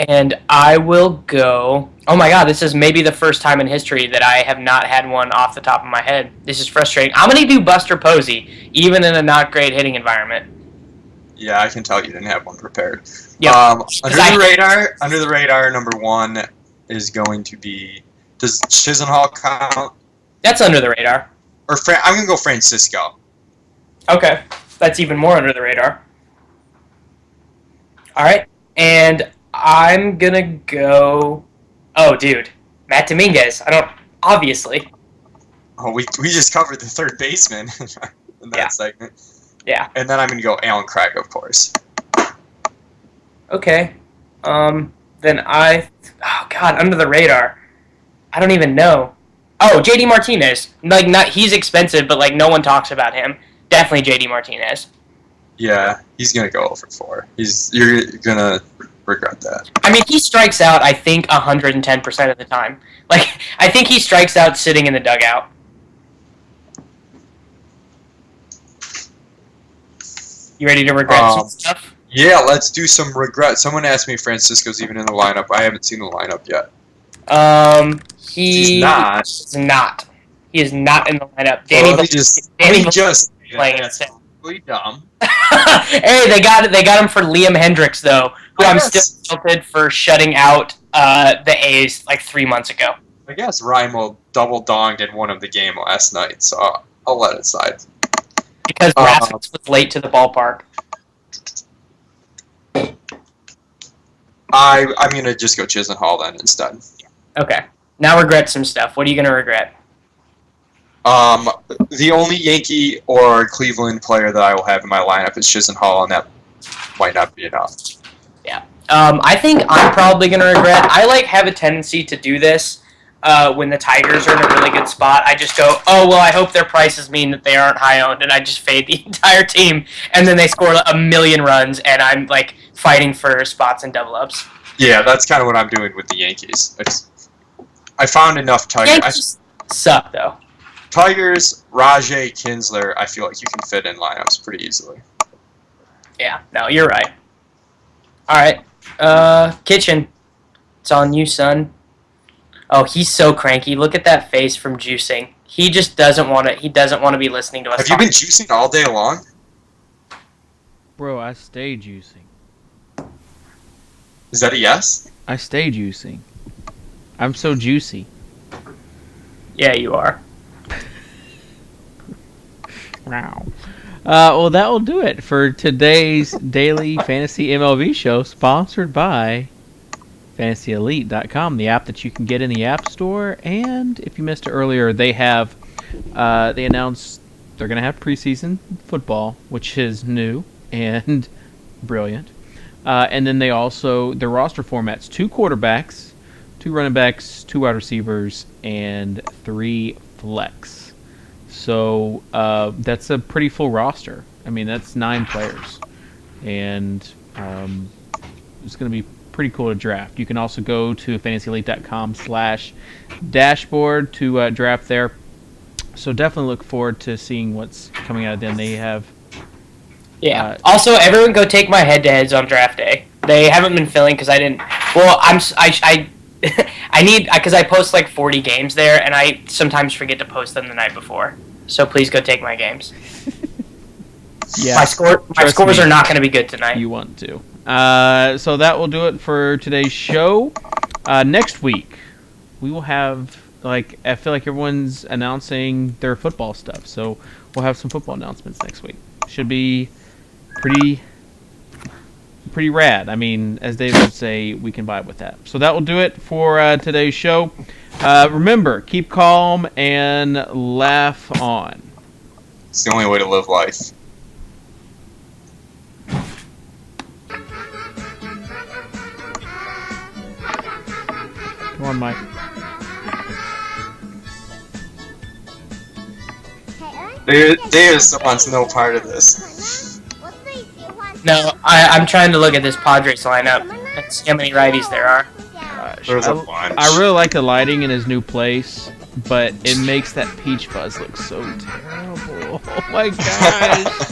S4: And I will go... Oh my god, this is maybe the first time in history that I have not had one off the top of my head. This is frustrating. I'm going to do Buster Posey, even in a not great hitting environment.
S3: Yeah, I can tell you didn't have one prepared.
S4: Yep.
S3: Under the radar, number 1 is going to be... Does Chisenhall count?
S4: That's under the radar.
S3: Or I'm going to go Francisco.
S4: Okay, that's even more under the radar. All right, and I'm going to go... Oh, dude. Matt Dominguez. Obviously.
S3: Oh, we just covered the third baseman in that segment.
S4: Yeah.
S3: And then I'm going to go Alan Craig, of course.
S4: Okay. Then oh god, under the radar. I don't even know. Oh, JD Martinez. He's expensive, but no one talks about him. Definitely JD Martinez.
S3: Yeah, he's going to go over 4. You're going to regret that.
S4: I mean, he strikes out, I think, 110% of the time. I think he strikes out sitting in the dugout. You ready to regret some stuff?
S3: Yeah, let's do some regret. Someone asked me if Francisco's even in the lineup. I haven't seen the lineup yet.
S4: He's not. He is not in the lineup. Danny
S3: just
S4: playing instead.
S3: Dumb.
S4: Hey, they got him for Liam Hendricks though, who I'm still tilted for shutting out the A's 3 months ago.
S3: I guess Rimo double donged in one of the game last night, so I'll let it slide.
S4: Because Rasmus was late to the ballpark.
S3: I'm gonna just go Chisenhall then instead.
S4: Okay. Now regret some stuff. What are you gonna regret?
S3: The only Yankee or Cleveland player that I will have in my lineup is Chisenhall, and that might not be enough.
S4: Yeah. I think I'm probably going to regret. Have a tendency to do this when the Tigers are in a really good spot. I just go, oh, well, I hope their prices mean that they aren't high owned, and I just fade the entire team, and then they score a million runs, and I'm like fighting for spots and double ups.
S3: Yeah, that's kind of what I'm doing with the Yankees. I found enough
S4: Yankees suck, though.
S3: Tigers, Rajay, Kinsler, I feel like you can fit in lineups pretty easily.
S4: Yeah, no, you're right. All right. Kitchen. It's on you, son. Oh, he's so cranky. Look at that face from juicing. He just doesn't want to. He doesn't want to be listening to us.
S3: Have you been juicing all day long?
S2: Bro, I stay juicing.
S3: Is that a yes?
S2: I stay juicing. I'm so juicy.
S4: Yeah, you are.
S2: Wow. Well, that will do it for today's daily fantasy MLB show, sponsored by FantasyElite.com, the app that you can get in the App Store. And if you missed it earlier, they announced they're going to have preseason football, which is new and brilliant. And then their roster formats: 2 quarterbacks, 2 running backs, 2 wide receivers, and 3 flex. So that's a pretty full roster. I mean, that's 9 players, and it's going to be pretty cool to draft. You can also go to FantasyElite.com/dashboard to draft there. So definitely look forward to seeing what's coming out of them. They have.
S4: Yeah. Also, everyone go take my head-to-heads on draft day. They haven't been filling because I didn't. Well, I need because I post like 40 games there, and I sometimes forget to post them the night before. So please go take my games.
S2: Yeah,
S4: my scores are not going to be good tonight.
S2: You want to. So that will do it for today's show. Next week, we will have, I feel like everyone's announcing their football stuff. So we'll have some football announcements next week. Should be pretty rad. I mean, as David would say, we can vibe with that. So that will do it for today's show. Remember, keep calm and laugh on.
S3: It's the only way to live life.
S2: Come on, Mike.
S3: Davis wants no part of this.
S4: No, I'm trying to look at this Padres lineup and see how many righties there are.
S2: Gosh,
S3: There's a bunch.
S2: I really like the lighting in his new place, but it makes that peach fuzz look so terrible. Oh my gosh.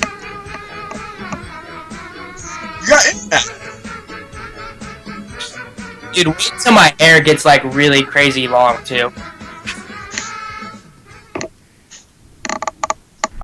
S3: You got internet.
S4: Dude, wait till my hair gets really crazy long too.